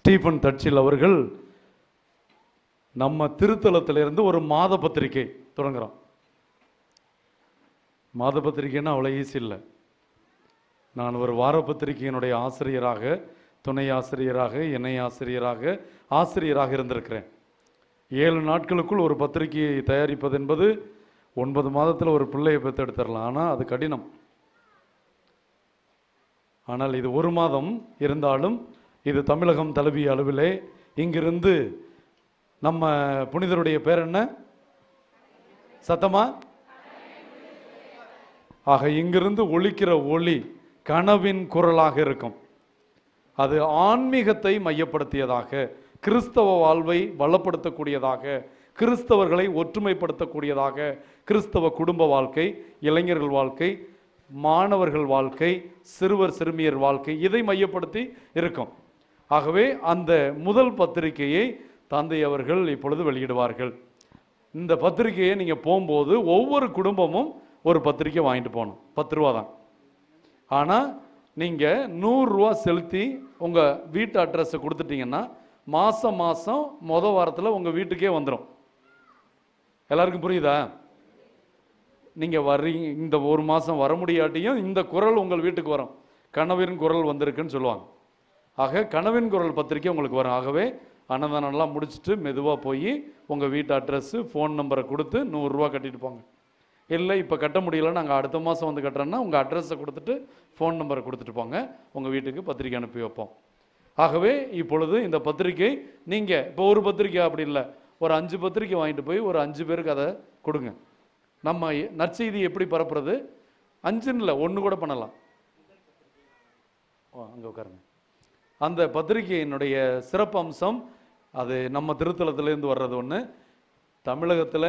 Stephen தட்சில் அவர்கள் நம்ம திருத்தலத்திலிருந்து ஒரு மாத பத்திரிகை தொடங்குறோம். மாத பத்திரிகைன்னா அவ்வளோ ஈஸி இல்லை. நான் ஒரு வார பத்திரிகையினுடைய ஆசிரியராக, துணை ஆசிரியராக, இணை ஆசிரியராக இருந்திருக்கிறேன். 7 நாட்களுக்குள் ஒரு பத்திரிகையை தயாரிப்பது என்பது 9 மாதத்தில் ஒரு பிள்ளையை பெற்றெடுத்துடலாம். ஆனால் அது கடினம். ஆனால் இது 1 மாதம் இருந்தாலும் இது தமிழகம் தழுவிய அளவிலே இங்கிருந்து நம்ம புனிதருடைய பேர் என்ன? சத்தமா? ஆக இங்கிருந்து ஒலிக்கிற ஒளி கனவின் குரலாக இருக்கும். அது ஆன்மீகத்தை மையப்படுத்தியதாக, கிறிஸ்தவ வாழ்வை வளப்படுத்தக்கூடியதாக, கிறிஸ்தவர்களை ஒற்றுமைப்படுத்தக்கூடியதாக, கிறிஸ்தவ குடும்ப வாழ்க்கை, இளைஞர்கள் வாழ்க்கை, மாணவர்கள் வாழ்க்கை, சிறுவர் சிறுமியர் வாழ்க்கை, இதை மையப்படுத்தி இருக்கும். ஆகவே அந்த முதல் பத்திரிகையை தந்தை அவர்கள் இப்பொழுது வெளியிடுவார்கள். இந்த பத்திரிகையை நீங்கள் போகும்போது ஒவ்வொரு குடும்பமும் ஒரு பத்திரிக்கை வாங்கிட்டு போகணும். 10 ரூபா தான். ஆனால் நீங்கள் 100 ரூபா செலுத்தி உங்கள் வீட்டு அட்ரஸை கொடுத்துட்டீங்கன்னா மாதம் மொதல் வாரத்தில் உங்கள் வீட்டுக்கே வந்துடும். எல்லாருக்கும் புரியுதா? நீங்கள் வர்றீங்க, இந்த 1 மாதம் வர முடியாட்டியும் இந்த குரல் உங்கள் வீட்டுக்கு வரும். கனவின் குரல் வந்திருக்குன்னு சொல்லுவாங்க. ஆக கனவின் குரல் பத்திரிக்கை உங்களுக்கு வரும். ஆகவே அன்னதானம்லாம் முடிச்சுட்டு மெதுவாக போய் உங்கள் வீட்டு அட்ரஸ்ஸு, ஃபோன் நம்பரை கொடுத்து 100 ரூபா கட்டிட்டு போங்க. இல்லை இப்போ கட்ட முடியல, நாங்கள் அடுத்த மாதம் வந்து கட்டுறோன்னா உங்கள் அட்ரஸை கொடுத்துட்டு ஃபோன் நம்பரை கொடுத்துட்டு போங்க, உங்கள் வீட்டுக்கு பத்திரிக்கை அனுப்பி வைப்போம். ஆகவே இப்பொழுது இந்த பத்திரிக்கை நீங்கள் இப்போ ஒரு பத்திரிக்கை அப்படி இல்லை, ஒரு 5 பத்திரிக்கை வாங்கிட்டு போய் ஒரு 5 பேருக்கு அதை கொடுங்க. நம்ம நற்செய்தி எப்படி பரப்புறது? 5ன்னு இல்லை, 1 கூட பண்ணலாம். அங்கே உட்காருங்க. அந்த பத்திரிகையினுடைய சிறப்பு அம்சம் அது நம்ம திருத்தலத்திலேருந்து வர்றது ஒன்று. தமிழகத்தில்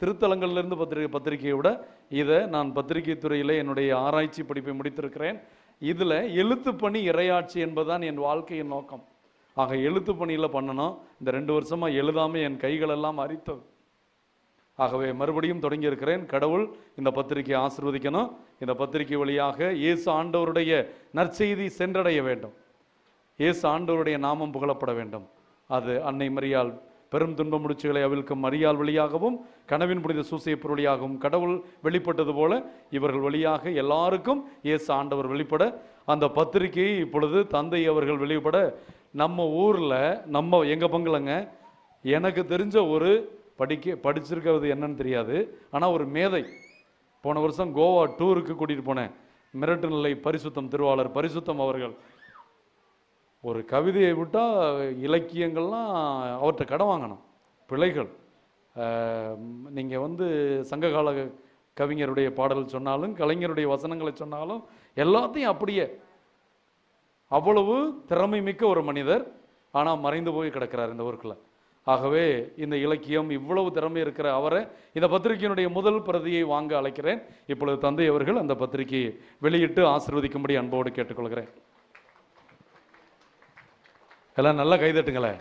திருத்தலங்கள்லேருந்து பத்திரிகையை விட இதை நான் பத்திரிகை துறையில் என்னுடைய ஆராய்ச்சி படிப்பை முடித்திருக்கிறேன். இதில் எழுத்து பணி இறையாட்சி என்பதுதான் என் வாழ்க்கையின் நோக்கம். ஆக எழுத்து பணியில் பண்ணணும். இந்த 2 வருஷமாக எழுதாமல் என் கைகளெல்லாம் அரித்தது. ஆகவே மறுபடியும் தொடங்கி இருக்கிறேன். கடவுள் இந்த பத்திரிகையை ஆசீர்வதிக்கணும். இந்த பத்திரிகை வழியாக இயேசு ஆண்டவருடைய நற்செய்தி சென்றடைய வேண்டும். இயேசு ஆண்டவருடைய நாமம் புகழப்பட வேண்டும். அது அன்னை மரியாள் பெரும் துன்ப முடிச்சுகளை அவிழ்க்கும் மரியாள் வழியாகவும், கனவின் புனித சூசையப்பர் வழியாகவும் கடவுள் வெளிப்பட்டது போல இவர்கள் வழியாக எல்லாருக்கும் இயேசு ஆண்டவர் வெளிப்பட அந்த பத்திரிகையை இப்பொழுது தந்தை அவர்கள் வெளிப்பட நம்ம ஊரில் எங்கள் பங்குலங்க எனக்கு தெரிஞ்ச ஒரு படிச்சிருக்கிறது என்னன்னு தெரியாது, ஆனால் ஒரு மேதை போன வருஷம் கோவா டூருக்கு கூட்டிகிட்டு போனேன். மிரட்டு நிலை பரிசுத்தம் திருவாளர் பரிசுத்தம் அவர்கள் ஒரு கவிதையை விட்டால் இலக்கியங்கள்லாம் அவர்கிட்ட கடன் வாங்கணும். பிழைகள் நீங்கள் சங்ககால கவிஞருடைய பாடல் சொன்னாலும், கலைஞருடைய வசனங்களை சொன்னாலும் எல்லாத்தையும் அப்படியே அவ்வளவு திறமை மிக்க ஒரு மனிதர். ஆனால் மறைந்து போய் கிடக்கிறார் இந்த ஊருக்குள்ள. ஆகவே இந்த இலக்கியம் இவ்வளவு திறமை இருக்கிற அவரை இந்த பத்திரிகையினுடைய முதல் பிரதியை வாங்க அழைக்கிறேன். இப்பொழுது தந்தை அவர்கள் அந்த பத்திரிகையை வெளியிட்டு ஆசீர்வதிக்கும்படி அன்போடு கேட்டுக்கொள்கிறேன். எல்லாம் நல்லா கைதட்டுங்களே.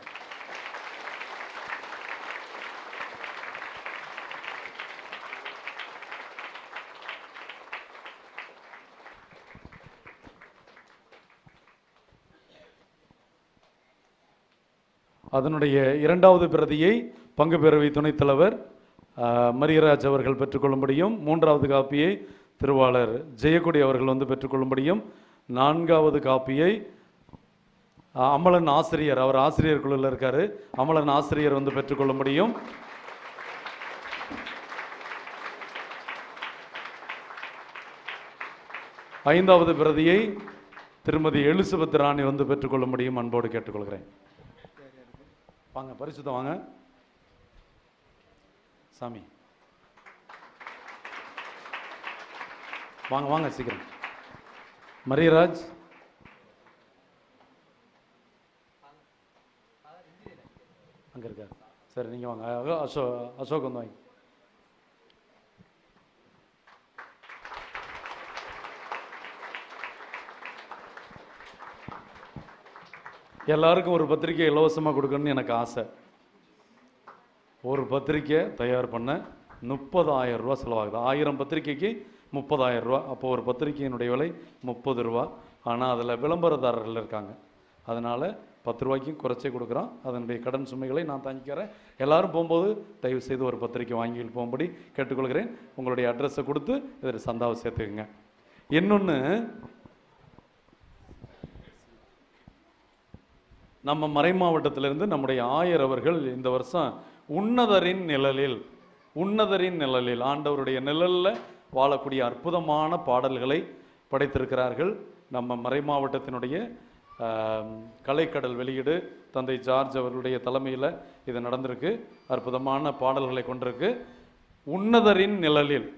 அதனுடைய 2வது பிரதியை பங்கு பேரவை துணைத் தலைவர் மரியராஜ் அவர்கள் பெற்றுக்கொள்ளும்படியும், 3வது காப்பியை திருவாளர் ஜெயக்குடி அவர்கள் பெற்றுக்கொள்ளும்படியும், 4வது காப்பியை அமலன் ஆசிரியர், அவர் ஆசிரியர் குழுவில் இருக்காரு, அமலன் ஆசிரியர் பெற்றுக்கொள்ளும்படியும், 5வது பிரதியை திருமதி எலிசபெத் ராணி பெற்றுக்கொள்ளும்படியும் அன்போடு கேட்டுக்கொள்கிறேன். வாங்க பரிசுத்தம் வாங்க சாமி, வாங்க வாங்க சீக்கிரம். மரியராஜ் அங்கே இருக்கார். சரி நீங்கள் வாங்க. அசோக் வாங்க. எல்லாருக்கும் ஒரு பத்திரிக்கை இலவசமாக கொடுக்கணும்னு எனக்கு ஆசை. ஒரு பத்திரிக்கை தயார் பண்ண 30,000 ரூபா செலவாகுது. 1000 பத்திரிக்கைக்கு 30,000 ரூபா. அப்போ ஒரு பத்திரிகையினுடைய விலை 30 ரூபா. ஆனால் அதில் விளம்பரதாரர்கள் இருக்காங்க. அதனால் 10 ரூபாய்க்கும் குறைச்சே கொடுக்குறோம். அதனுடைய கடன் சுமைகளை நான் தாங்கிக்கிறேன். எல்லாரும் போகும்போது தயவு செய்து ஒரு பத்திரிக்கை வாங்கிட்டு போகும்படி கேட்டுக்கொள்கிறேன். உங்களுடைய அட்ரஸை கொடுத்து இதில் சந்தாவை சேர்த்துக்குங்க. இன்னொன்று, நம்ம மறை மாவட்டத்திலிருந்து நம்முடைய ஆயர் அவர்கள் இந்த வருஷம் உன்னதரின் நிழலில் ஆண்டவருடைய நிழலில் வாழக்கூடிய அற்புதமான பாடல்களை படைத்திருக்கிறார்கள். நம்ம மறை மாவட்டத்தினுடைய கலைக்கடல் வெளியீடு தந்தை ஜார்ஜ் அவர்களுடைய தலைமையில் இது நடந்திருக்கு. அற்புதமான பாடல்களை கொண்டிருக்கு. உன்னதரின் நிழலில்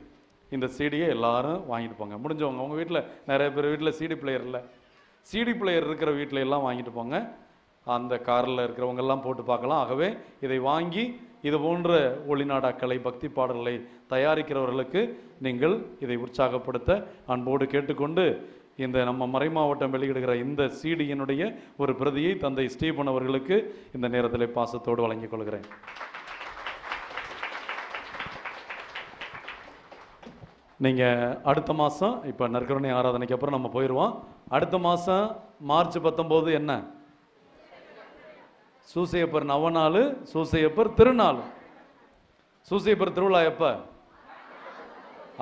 இந்த சிடியை எல்லாரும் வாங்கிட்டு போங்க. முடிஞ்சவங்க உங்கள் வீட்டில் நிறைய பேர் வீட்டில் சிடி பிளேயர் இல்லை, சிடி பிளேயர் இருக்கிற வீட்டில் எல்லாம் வாங்கிட்டு போங்க. அந்த காரில் இருக்கிறவங்கெல்லாம் போட்டு பார்க்கலாம். ஆகவே இதை வாங்கி இது போன்ற ஒளிநாடாக்களை பக்தி பாடல்களை தயாரிக்கிறவர்களுக்கு நீங்கள் இதை உற்சாகப்படுத்த அன்போடு கேட்டுக்கொண்டு, இந்த நம்ம மறை மாவட்டம் வெளியிடுகிற இந்த சிடியினுடைய ஒரு பிரதியை தந்தை ஸ்டீபன் அவர்களுக்கு இந்த நேரத்தில் பாசத்தோடு வழங்கிக் கொள்கிறேன். நீங்கள் அடுத்த மாதம், இப்போ நற்கருணை ஆராதனைக்கு அப்புறம் நம்ம போயிடுவோம். அடுத்த மாதம் மார்ச் 19 என்ன? சூசையப்பர் நவநாள், சூசையப்பர் திருநாள். சூசையப்பர் திருவிழா எப்போ?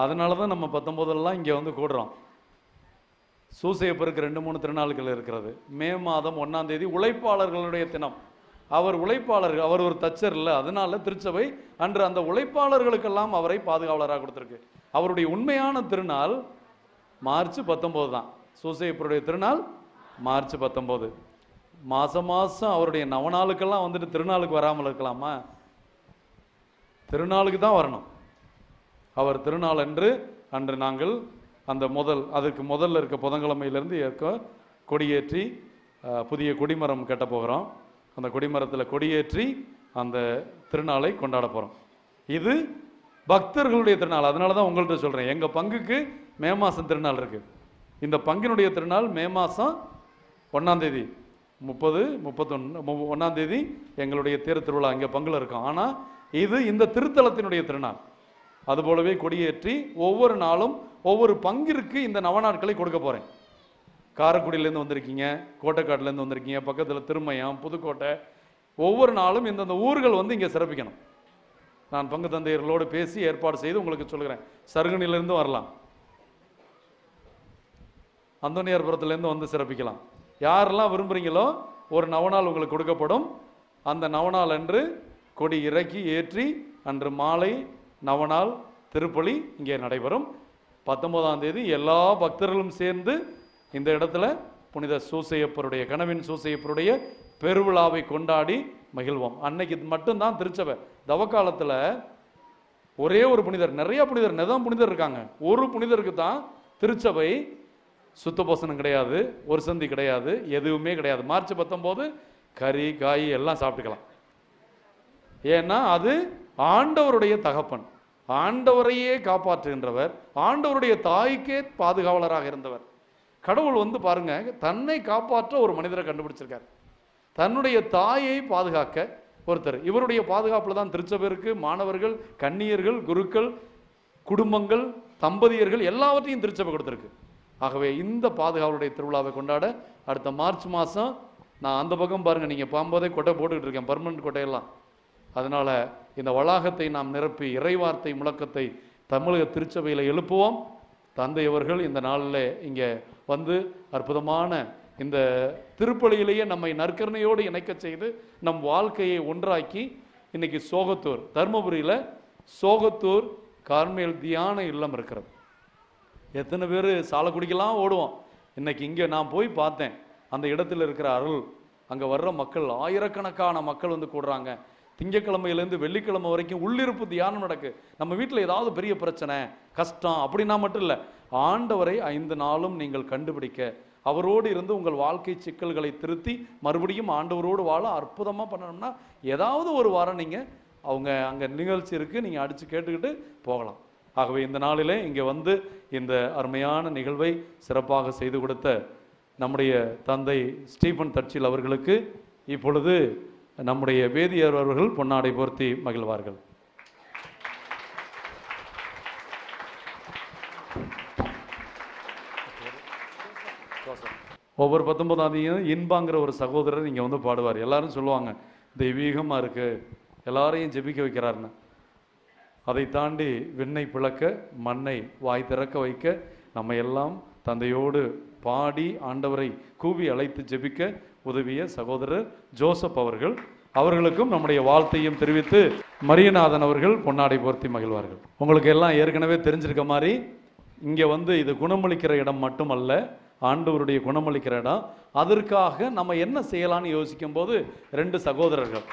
அதனால தான் நம்ம 19 இங்கே வந்து கூடுறோம். சூசையப்பருக்கு 2-3 திருநாள்கள் இருக்கிறது. மே மாதம் 1ஆம் தேதி உழைப்பாளர்களுடைய தினம். அவர் உழைப்பாளர்கள், அவர் ஒரு தச்சர் இல்லை, அதனால திருச்சபை அன்று அந்த உழைப்பாளர்களுக்கெல்லாம் அவரை பாதுகாவலராக கொடுத்துருக்கு. அவருடைய உண்மையான திருநாள் மார்ச் 19 தான். சூசையப்பருடைய திருநாள் மார்ச் 19. மாதம் அவருடைய நவநாளுக்கெல்லாம் வந்துட்டு திருநாளுக்கு வராமல் இருக்கலாமா? திருநாளுக்கு தான் வரணும். அவர் திருநாள் அன்று நாங்கள் அந்த அதுக்கு முதல்ல இருக்க புதன்கிழமையிலேருந்து கொடியேற்றி புதிய கொடிமரம் கட்ட போகிறோம். அந்த கொடிமரத்தில் கொடியேற்றி அந்த திருநாளை கொண்டாட போகிறோம். இது பக்தர்களுடைய திருநாள். அதனால தான் உங்கள்கிட்ட சொல்கிறேன், எங்கள் பங்குக்கு மே மாதம் திருநாள் இருக்குது. இந்த பங்கினுடைய திருநாள் மே மாதம் 1ஆம் தேதி, 30, 31, 1ஆம் தேதி எங்களுடைய தேர் திருவிழா இங்கே பங்குல இருக்கும். ஆனால் இது இந்த திருத்தலத்தினுடைய திருநாள். அதுபோலவே கொடியேற்றி ஒவ்வொரு நாளும் ஒவ்வொரு பங்கிற்கு இந்த நவநாட்களை கொடுக்க போகிறேன். காரைக்குடியிலேருந்து வந்திருக்கீங்க, கோட்டைக்காட்டிலேருந்து வந்திருக்கீங்க, பக்கத்தில் திருமயம், புதுக்கோட்டை, ஒவ்வொரு நாளும் இந்தந்த ஊர்கள் வந்து இங்கே சிறப்பிக்கணும். நான் பங்கு தந்தையர்களோடு பேசி ஏற்பாடு செய்து உங்களுக்கு சொல்கிறேன். சருகனிலிருந்து வரலாம், அந்தோனியார்புரத்துலேருந்து வந்து சிறப்பிக்கலாம். யாரெல்லாம் விரும்புகிறீங்களோ ஒரு நவநாள் உங்களுக்கு கொடுக்கப்படும். அந்த நவநாள் அன்று கொடி இறக்கி ஏற்றி அன்று மாலை நவநாள் திருப்பலி இங்கே நடைபெறும். 19ஆம் தேதி எல்லா பக்தர்களும் சேர்ந்து இந்த இடத்துல புனித சூசையப்பருடைய, கனவின் சூசையப்பருடைய பெருவிழாவை கொண்டாடி மகிழ்வோம். அன்னைக்கு மட்டும்தான் திருச்சபை. தவக்காலத்தில் ஒரே ஒரு புனிதர், நிறைய புனிதர், நெதம் புனிதர் இருக்காங்க. ஒரு புனிதருக்கு தான் திருச்சபை சுத்தபோசனம் கிடையாது, ஒரு சந்தி கிடையாது, எதுவுமே கிடையாது. மார்ச் 19 கறி காய் எல்லாம் சாப்பிட்டுக்கலாம். ஏன்னா அது ஆண்டவருடைய தகப்பன், ஆண்டவரையே காப்பாற்றுகின்றவர், ஆண்டவருடைய தாய்க்கே பாதுகாவலராக இருந்தவர். கடவுள் வந்து பாருங்க, தன்னை காப்பாற்ற ஒரு மனிதரை கண்டுபிடிச்சிருக்கார். தன்னுடைய தாயை பாதுகாக்க ஒருத்தர். இவருடைய பாதுகாப்புல தான் திருச்சபைக்கு மாணவர்கள், கன்னியர்கள், குருக்கள், குடும்பங்கள், தம்பதியர்கள் எல்லாவற்றையும் திருச்சபை கொடுத்துருக்கு. ஆகவே இந்த பாதுகாவலுடைய திருவிழாவை கொண்டாட அடுத்த மார்ச் மாதம் நான் அந்த பக்கம் பாருங்க, நீங்கள் பாம்போதே கொட்டை போட்டுக்கிட்டு இருக்கேன், பர்மனன்ட் கொட்டையெல்லாம். அதனால இந்த வளாகத்தை நாம் நிரப்பி இறைவார்த்தை முழக்கத்தை தமிழக திருச்சபையில் எழுப்புவோம். தந்தை அவர்கள் இந்த நாளில் இங்கே வந்து அற்புதமான இந்த திருப்பலியிலேயே நம்மை நற்கருணையோடு இணைக்க செய்து நம் வாழ்க்கையை ஒன்றாக்கி இன்னைக்கு சோகத்தூர், தர்மபுரியில் சோகத்தூர் கார்மேல் தியான இல்லம் இருக்கிறது. எத்தனை பேர் சாலக்குடிக்கெல்லாம் ஓடுவோம். இன்னைக்கு இங்கே நான் போய் பார்த்தேன், அந்த இடத்துல இருக்கிற அருள், அங்கே வர்ற மக்கள், ஆயிரக்கணக்கான மக்கள் வந்து கூடுறாங்க. திங்கக்கிழமையிலேருந்து வெள்ளிக்கிழமை வரைக்கும் உள்ளிருப்பு தியானம் நடக்கு. நம்ம வீட்டில் ஏதாவது பெரிய பிரச்சனை, கஷ்டம் அப்படின்னா மட்டும் இல்லை, ஆண்டவரை 5 நாளும் நீங்கள் கண்டுபிடிக்க, அவரோடு இருந்து உங்கள் வாழ்க்கை சிக்கல்களை திருத்தி மறுபடியும் ஆண்டவரோடு வாழ அற்புதமாக பண்ணணும்னா ஏதாவது ஒரு வாரம் நீங்கள் அங்கே நிகழ்ச்சி இருக்குது, நீங்கள் அடித்து கேட்டுக்கிட்டு போகலாம். ஆகவே இந்த நாளிலே இங்கே வந்து இந்த அருமையான நிகழ்வை சிறப்பாக செய்து கொடுத்த நம்முடைய தந்தை ஸ்டீபன் தட்சில் அவர்களுக்கு இப்பொழுது நம்முடைய வேதியர் அவர்கள் பொன்னாடை போர்த்தி மகிழ்வார்கள். ஒவ்வொரு 19ஆம் இன்பாங்கிற ஒரு சகோதரர் இங்கே வந்து பாடுவார். எல்லாரும் சொல்லுவாங்க தெய்வீகமாக இருக்கு, எல்லாரையும் ஜெபிக்க வைக்கிறாருன்னு. அதை தாண்டி விண்ணை பிளக்க மண்ணை வாய் திறக்க வைக்க நம்ம எல்லாம் தந்தையோடு பாடி ஆண்டவரை கூவி அழைத்து ஜெபிக்க உதவிய சகோதரர் ஜோசப் அவர்களுக்கும் நம்முடைய வாழ்த்தையும் தெரிவித்து மரியநாதன் அவர்கள் பொன்னாடை போர்த்தி மகிழ்வார்கள். உங்களுக்கு எல்லாம் ஏற்கனவே தெரிஞ்சிருக்க மாதிரி இங்கே வந்து இது குணமளிக்கிற இடம் மட்டுமல்ல, ஆண்டவருடைய குணமளிக்கிற இடம். அதற்காக நம்ம என்ன செய்யலாம்னு யோசிக்கும் போது 2 சகோதரர்கள்